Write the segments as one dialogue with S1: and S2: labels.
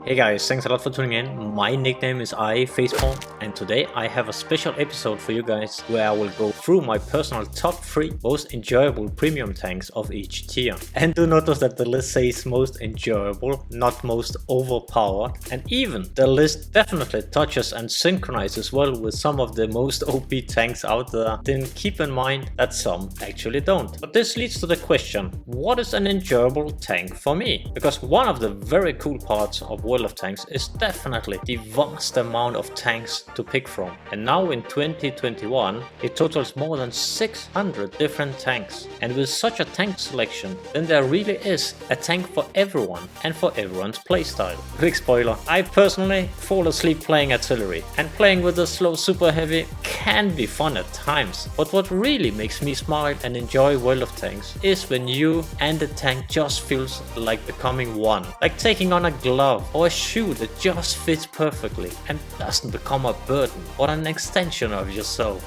S1: Hey guys, thanks a lot for tuning in. My nickname is iFacePalm, and today I have a special episode for you guys where I will go through my personal top 3 most enjoyable premium tanks of each tier. And do notice that the list says most enjoyable, not most overpowered. And even the list definitely touches and synchronizes well with some of the most OP tanks out there. Then keep in mind that some actually don't. But this leads to the question, what is an enjoyable tank for me? Because one of the very cool parts of World of Tanks is definitely the vast amount of tanks to pick from. And now in 2021 it totals more than 600 different tanks. And with such a tank selection, then there really is a tank for everyone and for everyone's playstyle. Quick spoiler, I personally fall asleep playing artillery, and playing with the slow super heavy can be fun at times. But what really makes me smile and enjoy World of Tanks is when you and the tank just feels like becoming one. Like taking on a glove or a shoe that just fits perfectly and doesn't become a burden or an extension of yourself.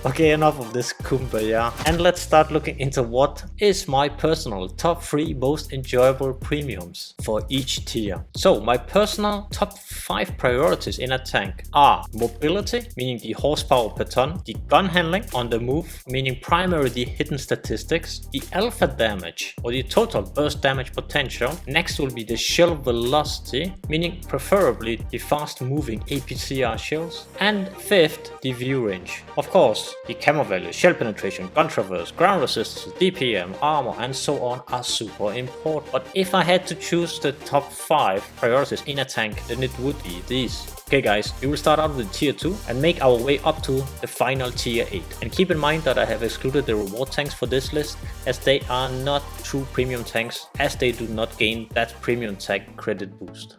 S1: Okay, enough of this kumbaya, and let's start looking into what is my personal top 3 most enjoyable premiums for each tier. So my personal top 5 priorities in a tank are mobility, meaning the horsepower per ton, the gun handling on the move, meaning primarily the hidden statistics, the alpha damage or the total burst damage potential. Next will be the shell velocity, meaning preferably the fast moving APCR shells, and fifth, the view range. Of course, the camo value, shell penetration, gun traverse, ground resistance, DPM, armor and so on are super important. But if I had to choose the top 5 priorities in a tank, then it would be these. Okay guys, we will start out with tier 2 and make our way up to the final tier 8. And keep in mind that I have excluded the reward tanks for this list, as they are not true premium tanks, as they do not gain that premium tank credit boost.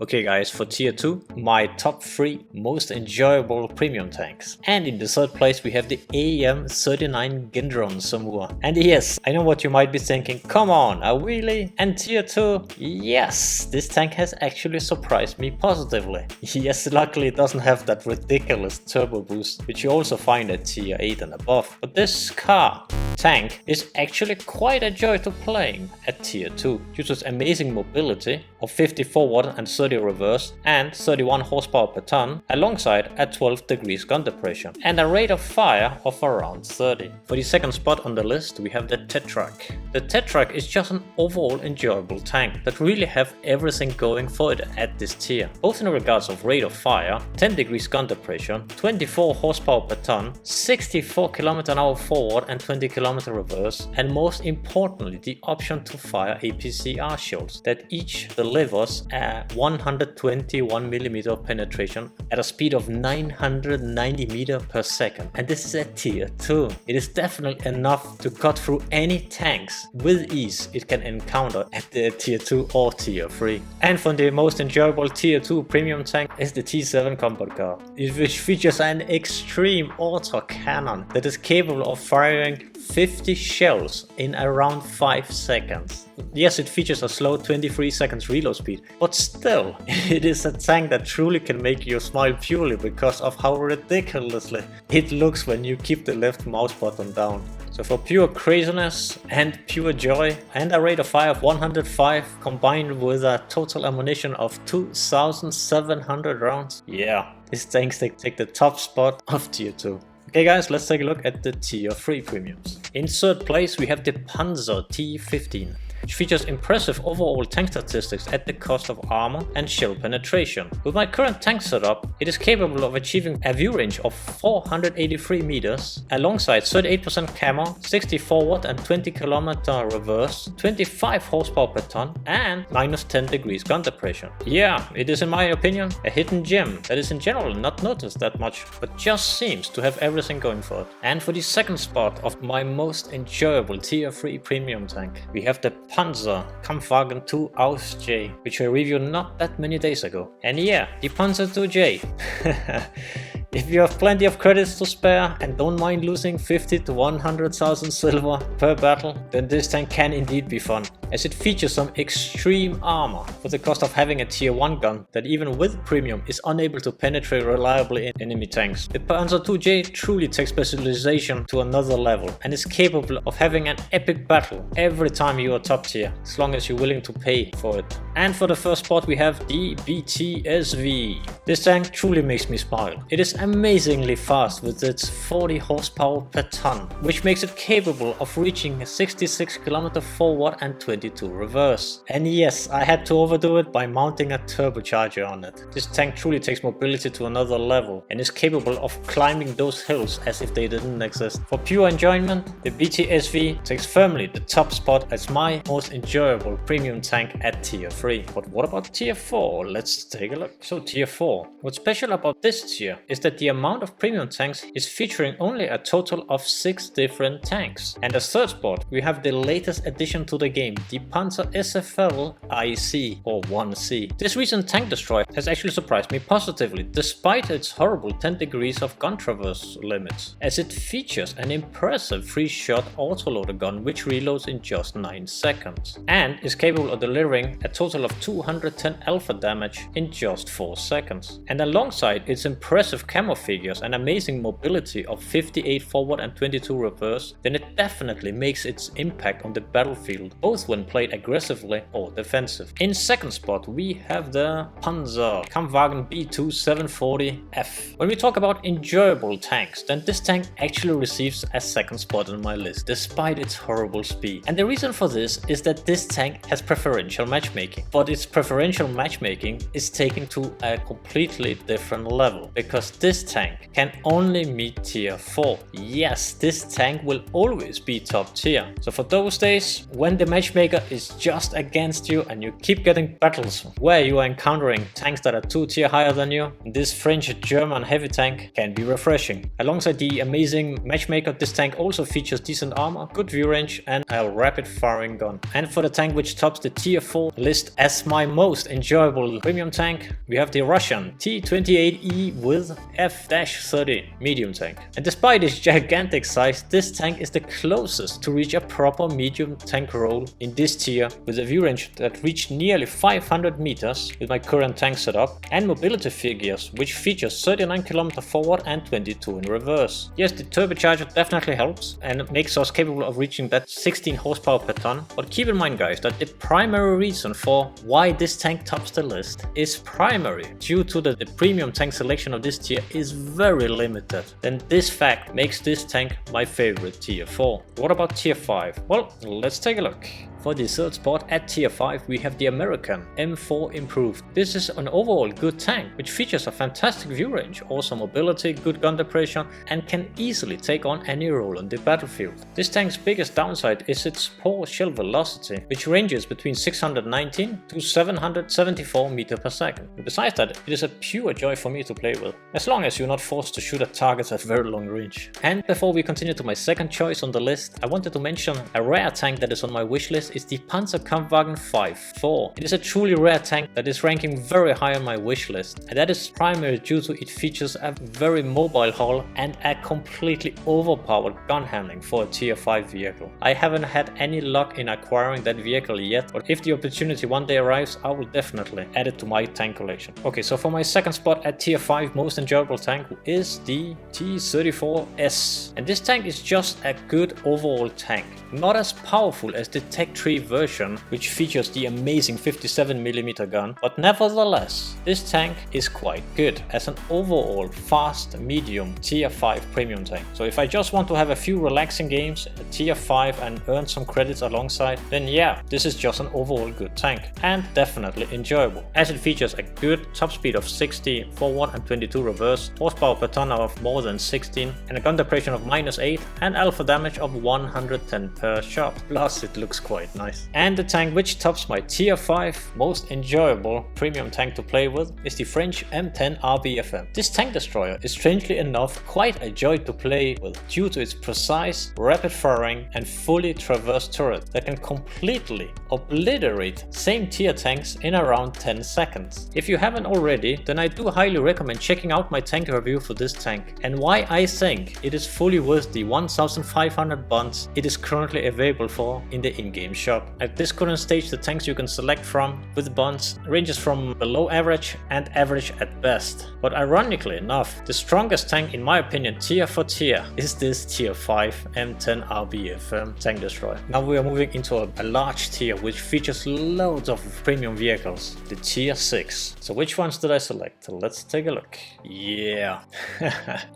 S1: Okay guys, for tier 2, my top 3 most enjoyable premium tanks. And in the third place we have the AM39 Gendron Samur. And yes, I know what you might be thinking, come on, really? And tier 2? Yes, this tank has actually surprised me positively. Yes, luckily it doesn't have that ridiculous turbo boost, which you also find at tier 8 and above. But this tank is actually quite a joy to playing at tier 2 due to its amazing mobility of 54 watt and 30 reverse and 31 horsepower per ton, alongside a 12 degrees gun depression and a rate of fire of around 30. For the second spot on the list we have the Tetrak. The Tetrak is just an overall enjoyable tank that really have everything going for it at this tier, both in regards of rate of fire, 10 degrees gun depression, 24 horsepower per ton, 64 km/h forward and 20 km reverse, and most importantly the option to fire APCR shells that each delivers a 121mm penetration at a speed of 990 meters per second. And this is at tier 2. It is definitely enough to cut through any tanks with ease it can encounter at the tier 2 or tier 3. And for the most enjoyable tier 2 premium tank is the T7 combat car, which features an extreme auto cannon that is capable of firing 50 shells in around 5 seconds. Yes, it features a slow 23 seconds reload speed, but still, it is a tank that truly can make you smile purely because of how ridiculously it looks when you keep the left mouse button down. So for pure craziness and pure joy, and a rate of fire of 105 combined with a total ammunition of 2,700 rounds, yeah, these tanks take the top spot of tier 2. Okay guys, let's take a look at the tier 3 premiums. In third place we have the Panzer T15, which features impressive overall tank statistics at the cost of armor and shell penetration. With my current tank setup, it is capable of achieving a view range of 483 meters, alongside 38% camo, 64 watt and 20 km reverse, 25 horsepower per ton, and minus 10 degrees gun depression. Yeah, it is in my opinion a hidden gem that is in general not noticed that much, but just seems to have everything going for it. And for the second spot of my most enjoyable tier 3 premium tank, we have the Panzer Kampfwagen 2 Aus J, which I reviewed not that many days ago. And yeah, the Panzer 2J. If you have plenty of credits to spare and don't mind losing 50 to 100,000 silver per battle, then this tank can indeed be fun. as it features some extreme armor for the cost of having a tier 1 gun that even with premium is unable to penetrate reliably in enemy tanks. The Panzer IIJ truly takes specialization to another level and is capable of having an epic battle every time you are top tier, as long as you're willing to pay for it. And for the first spot we have the BTSV. This tank truly makes me smile. It is amazingly fast with its 40 horsepower per ton, which makes it capable of reaching 66 km forward and 22 reverse. And yes, I had to overdo it by mounting a turbocharger on it. This tank truly takes mobility to another level and is capable of climbing those hills as if they didn't exist. For pure enjoyment, the BTSV takes firmly the top spot as my most enjoyable premium tank at tier 3. But what about tier 4? Let's take a look. So tier 4. What's special about this tier is that the amount of premium tanks is featuring only a total of 6 different tanks. And as third spot, we have the latest addition to the game, the Panzer SFL IC or 1C. This recent tank destroyer has actually surprised me positively, despite its horrible 10 degrees of gun traverse limits, as it features an impressive 3-shot autoloader gun which reloads in just 9 seconds, and is capable of delivering a total of 210 alpha damage in just 4 seconds. And alongside its impressive camo figures and amazing mobility of 58 forward and 22 reverse, then it definitely makes its impact on the battlefield, both when played aggressively or defensive. In second spot we have the Panzer Kampfwagen B2 740F. When we talk about enjoyable tanks, then this tank actually receives a second spot on my list, despite its horrible speed. And the reason for this is that this tank has preferential matchmaking, but its preferential matchmaking is taken to a completely different level, because this tank can only meet tier 4. Yes, this tank will always be top tier. So for those days when the matchmaker is just against you and you keep getting battles where you are encountering tanks that are 2 tier higher than you, this French-German heavy tank can be refreshing. Alongside the amazing matchmaker, this tank also features decent armor, good view range and a rapid firing gun. And for the tank which tops the tier 4 list as my most enjoyable premium tank, we have the Russian T-28E with F-30 medium tank. And despite its gigantic size, this tank is the closest to reach a proper medium tank role in this tier, with a view range that reached nearly 500 meters with my current tank setup, and mobility figures which features 39 km forward and 22 in reverse. Yes, the turbocharger definitely helps and makes us capable of reaching that 16 horsepower per ton, but keep in mind guys that the primary reason for why this tank tops the list is primary due to the premium tank selection of this tier is very limited. Then this fact makes this tank my favorite tier 4. What about tier 5? Well, let's take a look. For the third spot at tier 5 we have the American M4 Improved. This is an overall good tank which features a fantastic view range, awesome mobility, good gun depression and can easily take on any role on the battlefield. This tank's biggest downside is its poor shell velocity, which ranges between 619 to 774 meters per second. But besides that, it is a pure joy for me to play with, as long as you're not forced to shoot at targets at very long range. And before we continue to my second choice on the list, I wanted to mention a rare tank that is on my wish list is the Panzer Kampfwagen 5-4. It is a truly rare tank that is ranking very high on my wish list, and that is primarily due to it features a very mobile hull and a completely overpowered gun handling for a tier 5 vehicle. I haven't had any luck in acquiring that vehicle yet, but if the opportunity one day arrives, I will definitely add it to my tank collection. Okay, so for my second spot at tier 5 most enjoyable tank is the T-34S. And this tank is just a good overall tank. Not as powerful as the Tech 3 version, which features the amazing 57mm gun, but nevertheless, this tank is quite good as an overall fast medium tier 5 premium tank. So if I just want to have a few relaxing games at tier 5 and earn some credits alongside, then yeah, this is just an overall good tank and definitely enjoyable, as it features a good top speed of 60 forward and 22 reverse, horsepower per ton of more than 16 and a gun depression of -8 and alpha damage of 110 per shot. Plus it looks quite nice. And the tank which tops my tier 5 most enjoyable premium tank to play with is the French M10 RBFM. This tank destroyer is strangely enough quite a joy to play with due to its precise, rapid firing and fully traverse turret that can completely obliterate same tier tanks in around 10 seconds. If you haven't already, then I do highly recommend checking out my tank review for this tank and why I think it is fully worth the 1500 bonds it is currently available for in the in-game shop. At this current stage, the tanks you can select from with bonds ranges from below average and average at best. But ironically enough, the strongest tank in my opinion tier for tier is this tier 5 M10 RBF tank destroyer. Now we are moving into a large tier which features loads of premium vehicles, the tier 6. So which ones did I select? Let's take a look. Yeah,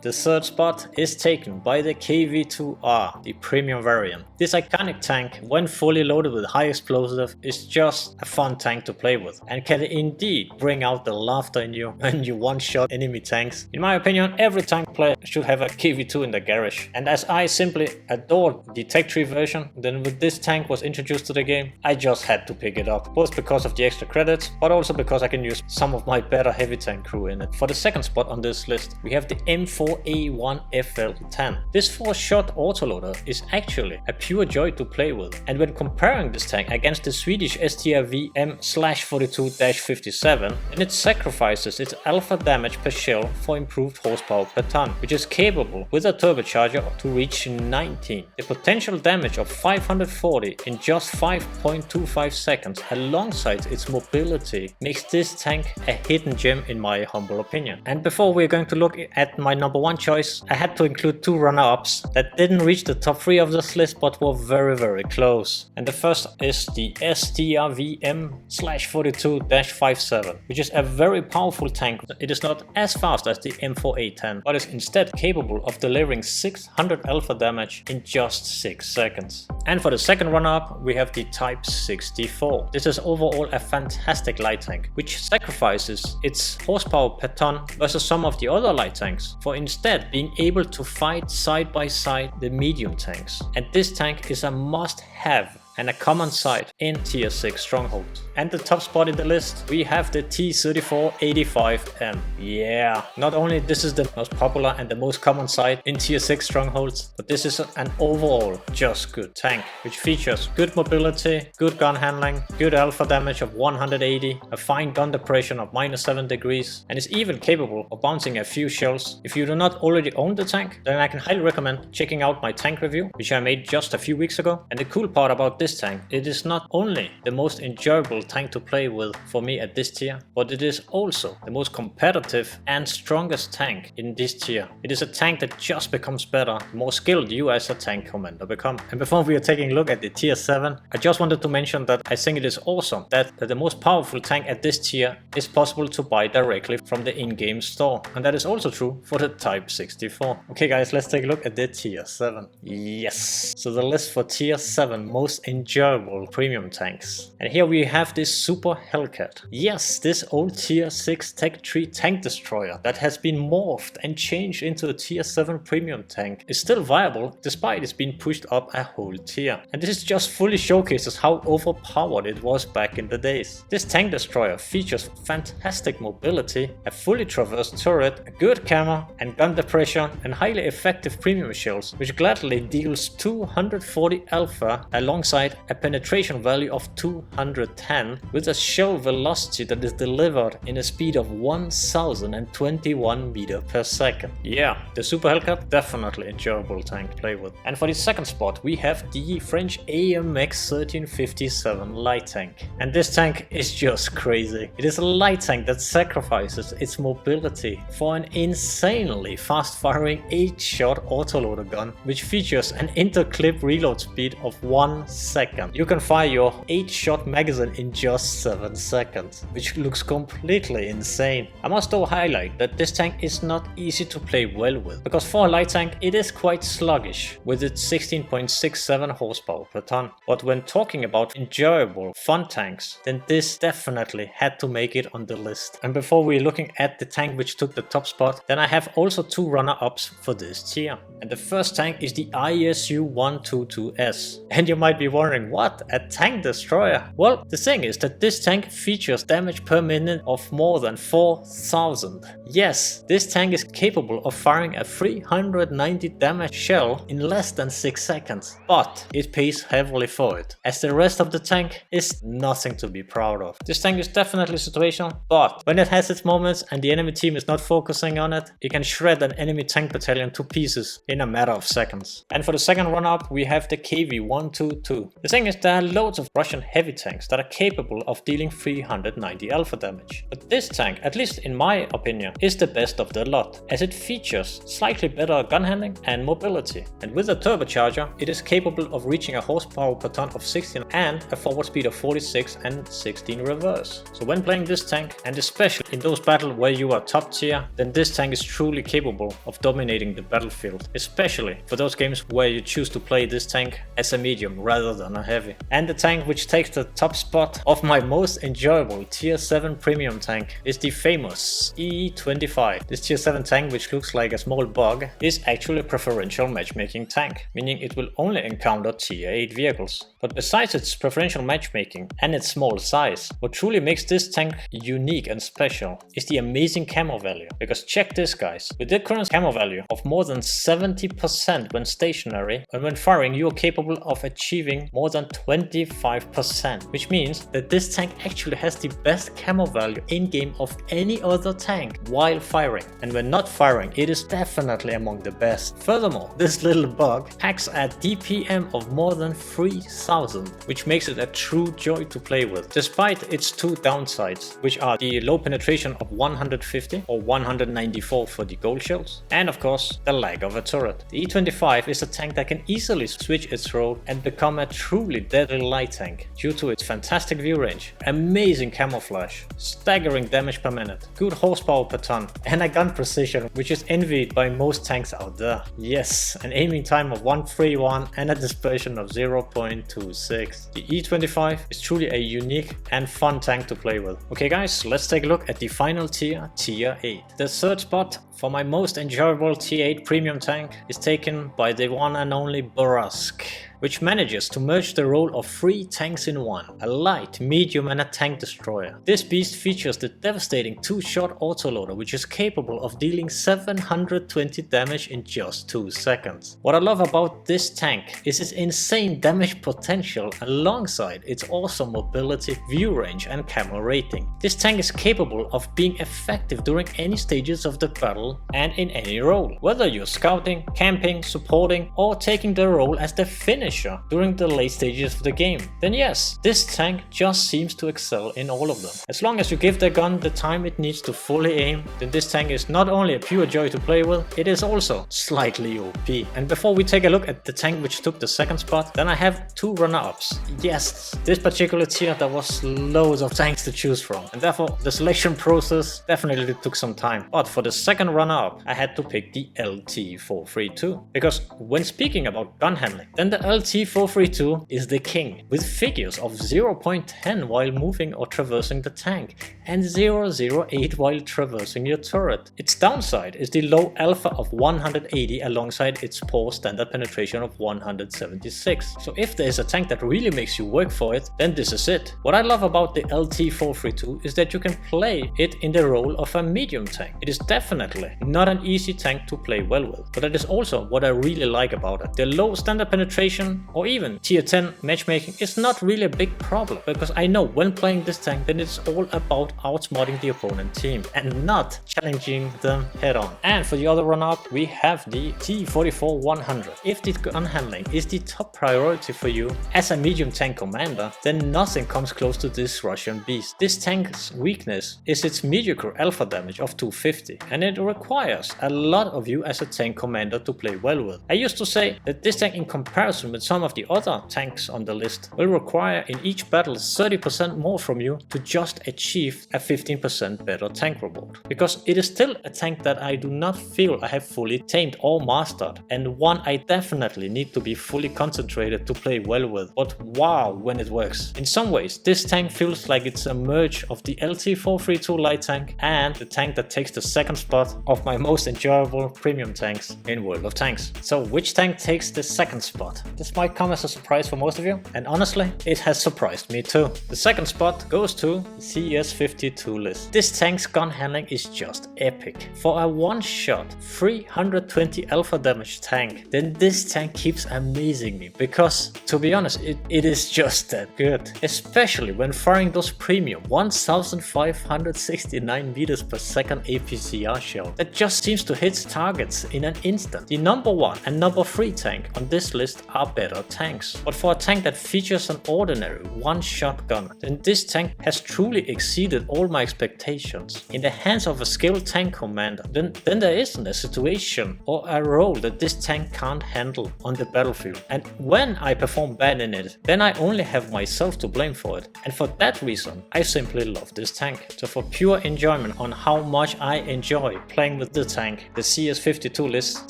S1: the third spot is taken by the KV2R, the premium variant. This iconic tank, when fully loaded with high explosive, is just a fun tank to play with and can indeed bring out the laughter in you when you one-shot enemy tanks. In my opinion, every tank player should have a KV2 in the garage. And as I simply adored the Tech Tree version, then when this tank was introduced to the game, I just had to pick it up, both because of the extra credits, but also because I can use some of my better heavy tank crew in it. For the second spot on this list, we have the M4A1FL10. This 4-shot autoloader is actually a pure joy to play with, and when comparing this tank against the Swedish STRV M/42-57, then it sacrifices its alpha damage per shell for improved horsepower per ton, which is capable with a turbocharger to reach 19. The potential damage of 540 in just 5.25 seconds alongside its mobility makes this tank a hidden gem in my humble opinion. And before we're going to look at my number one choice, I had to include two runner-ups that didn't reach the top 3 of this list but were very close. And the first is the STRV M/42-57, which is a very powerful tank. It is not as fast as the M4A10, but is instead capable of delivering 600 alpha damage in just 6 seconds. And for the second runner-up, we have the Type 64. This is overall a fantastic light tank, which sacrifices its horsepower per ton versus some of the other light tanks, for instead being able to fight side by side the medium tanks. And this tank is a must-have and a common sight in tier 6 strongholds. And the top spot in the list, we have the T3485M. Yeah, not only this is the most popular and the most common sight in tier 6 strongholds, but this is an overall just good tank, which features good mobility, good gun handling, good alpha damage of 180, a fine gun depression of -7 degrees, and is even capable of bouncing a few shells. If you do not already own the tank, then I can highly recommend checking out my tank review, which I made just a few weeks ago. And the cool part about this tank, it is not only the most enjoyable tank to play with for me at this tier, but it is also the most competitive and strongest tank in this tier. It is a tank that just becomes better the more skilled you as a tank commander become. And before we are taking a look at the tier 7, I just wanted to mention that I think it is awesome that the most powerful tank at this tier is possible to buy directly from the in-game store, and that is also true for the Type 64. Okay guys, let's take a look at the tier 7. Yes, so the list for tier 7 most enjoyable premium tanks. And here we have this Super Hellcat. Yes, this old tier 6 Tech Tree tank destroyer that has been morphed and changed into a tier 7 premium tank is still viable despite it's been pushed up a whole tier. And this just fully showcases how overpowered it was back in the days. This tank destroyer features fantastic mobility, a fully traversed turret, a good camera and gun depression, and highly effective premium shells, which gladly deals 240 alpha alongside a penetration value of 210 with a shell velocity that is delivered in a speed of 1021 meters per second. Yeah, the Super Hellcat, definitely enjoyable tank to play with. And for the second spot, we have the French AMX 1357 light tank. And this tank is just crazy. It is a light tank that sacrifices its mobility for an insanely fast-firing 8-shot autoloader gun, which features an interclip reload speed of 1 second. You can fire your 8-shot magazine in just 7 seconds, which looks completely insane. I must though highlight that this tank is not easy to play well with, because for a light tank it is quite sluggish with its 16.67 horsepower per ton. But when talking about enjoyable fun tanks, then this definitely had to make it on the list. And before we're looking at the tank which took the top spot, then I have also two runner-ups for this tier. And the first tank is the ISU-122S. And you might be wondering, what? A tank destroyer? Well, the thing is that this tank features damage per minute of more than 4000. Yes, this tank is capable of firing a 390 damage shell in less than 6 seconds, but it pays heavily for it, as the rest of the tank is nothing to be proud of. This tank is definitely situational, but when it has its moments and the enemy team is not focusing on it, it can shred an enemy tank battalion to pieces in a matter of seconds. And for the second run-up, we have the KV-122. The thing is, there are loads of Russian heavy tanks that are capable of dealing 390 alpha damage. But this tank, at least in my opinion, is the best of the lot, as it features slightly better gun handling and mobility. And with a turbocharger, it is capable of reaching a horsepower per ton of 16 and a forward speed of 46 and 16 reverse. So when playing this tank, and especially in those battles where you are top tier, then this tank is truly capable of dominating the battlefield, especially for those games where you choose to play this tank as a medium rather than a heavy. And the tank which takes the top spot of my most enjoyable tier 7 premium tank is the famous E25. This tier 7 tank, which looks like a small bug, is actually a preferential matchmaking tank, meaning it will only encounter tier 8 vehicles. But besides its preferential matchmaking and its small size, what truly makes this tank unique and special is the amazing camo value. Because check this, guys, with the current camo value of more than 70% when stationary, and when firing you are capable of achieving more than 25%, which means that this tank actually has the best camo value in game of any other tank while firing, and when not firing it is definitely among the best. Furthermore, this little bug packs a DPM of more than 3000, which makes it a true joy to play with, despite its two downsides, which are the low penetration of 150 or 194 for the gold shells, and of course the lack of a turret. The E25 is a tank that can easily switch its role and become a truly deadly light tank due to its fantastic view range, amazing camouflage, staggering damage per minute, good horsepower per ton, and a gun precision which is envied by most tanks out there. Yes, an aiming time of 131 and a dispersion of 0.26. The E25 is truly a unique and fun tank to play with. Okay guys, let's take a look at the final tier, tier 8. The third spot for my most enjoyable tier 8 premium tank is taken by the one and only Borask, which manages to merge the role of 3 tanks in one, a light, medium and a tank destroyer. This beast features the devastating 2-shot autoloader, which is capable of dealing 720 damage in just 2 seconds. What I love about this tank is its insane damage potential alongside its awesome mobility, view range and camo rating. This tank is capable of being effective during any stages of the battle and in any role, whether you're scouting, camping, supporting or taking the role as the finisher during the late stages of the game. Then yes, this tank just seems to excel in all of them. As long as you give the gun the time it needs to fully aim, then this tank is not only a pure joy to play with, it is also slightly OP. And before we take a look at the tank which took the second spot, then I have 2 runner-ups. Yes, this particular tier there was loads of tanks to choose from, and therefore the selection process definitely took some time. But for the second runner-up, I had to pick the LT432, because when speaking about gun handling, then the LT432 is the king, with figures of 0.10 while moving or traversing the tank, and 0.08 while traversing your turret. Its downside is the low alpha of 180 alongside its poor standard penetration of 176. So if there is a tank that really makes you work for it, then this is it. What I love about the LT432 is that you can play it in the role of a medium tank. It is definitely not an easy tank to play well with, but that is also what I really like about it. The low standard penetration or even tier 10 matchmaking is not really a big problem, because I know when playing this tank then it's all about outsmarting the opponent team and not challenging them head on. And for the other run-up we have the T44-100. If the gun handling is the top priority for you as a medium tank commander, then nothing comes close to this Russian beast. This tank's weakness is its mediocre alpha damage of 250, and it requires a lot of you as a tank commander to play well with. I used to say that this tank in comparison with some of the other tanks on the list will require in each battle 30% more from you to just achieve a 15% better tank reward. Because it is still a tank that I do not feel I have fully tamed or mastered, and one I definitely need to be fully concentrated to play well with, but wow when it works. In some ways this tank feels like it's a merge of the LT432 light tank and the tank that takes the second spot of my most enjoyable premium tanks in World of Tanks. So which tank takes the second spot? The This might come as a surprise for most of you, and honestly, it has surprised me too. The second spot goes to the CS52 list. This tank's gun handling is just epic. For a one-shot 320 alpha damage tank, then this tank keeps amazing me, because to be honest, it is just that good. Especially when firing those premium 1569 meters per second APCR shell that just seems to hit targets in an instant. The number 1 and number 3 tank on this list are better tanks, but for a tank that features an ordinary one-shot gun, then this tank has truly exceeded all my expectations. In the hands of a skilled tank commander, then there isn't a situation or a role that this tank can't handle on the battlefield, and when I perform bad in it, then I only have myself to blame for it, and for that reason I simply love this tank. So for pure enjoyment on how much I enjoy playing with the tank, the CS52 list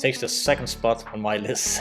S1: takes the second spot on my list.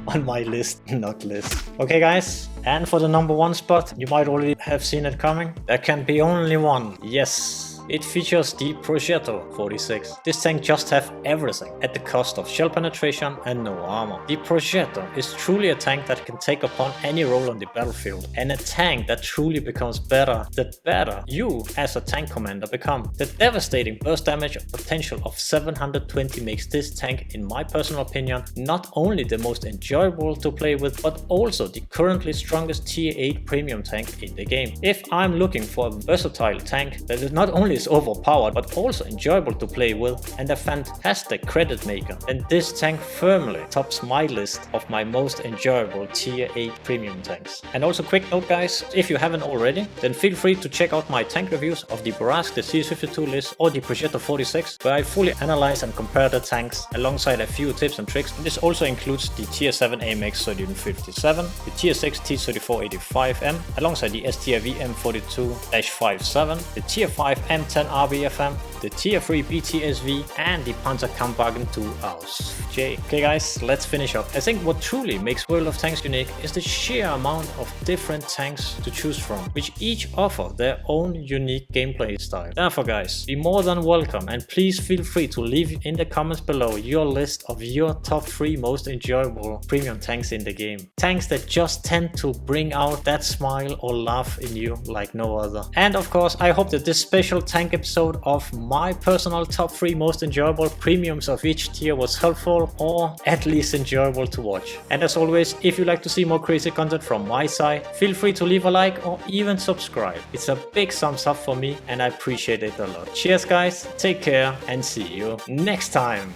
S1: On my list, not list. Okay guys, and for the number 1 spot, you might already have seen it coming. There can be only one. Yes. It features the Progetto 46. This tank just have everything at the cost of shell penetration and no armor. The Progetto is truly a tank that can take upon any role on the battlefield, and a tank that truly becomes better the better you as a tank commander become. The devastating burst damage potential of 720 makes this tank, in my personal opinion, not only the most enjoyable to play with, but also the currently strongest tier 8 premium tank in the game. If I'm looking for a versatile tank that is not only is overpowered but also enjoyable to play with and a fantastic credit maker, then this tank firmly tops my list of my most enjoyable tier 8 premium tanks. And also quick note guys, if you haven't already, then feel free to check out my tank reviews of the Borask, the CS52 list or the Progetto 46, where I fully analyze and compare the tanks alongside a few tips and tricks. This also includes the tier 7 AMX 1357, the tier 6 T3485M alongside the STRV M42-57, the tier 5 M10 RBFM, the tier 3 BTSV and the Panzerkampfwagen 2 Aus J. Okay guys, let's finish up. I think what truly makes World of Tanks unique is the sheer amount of different tanks to choose from, which each offer their own unique gameplay style. Therefore guys, be more than welcome, and please feel free to leave in the comments below your list of your top 3 most enjoyable premium tanks in the game. Tanks that just tend to bring out that smile or laugh in you like no other. And of course, I hope that this special tank episode of my personal top 3 most enjoyable premiums of each tier was helpful or at least enjoyable to watch. And as always, if you like to see more crazy content from my side, feel free to leave a like or even subscribe. It's a big thumbs up for me and I appreciate it a lot. Cheers guys, take care and see you next time.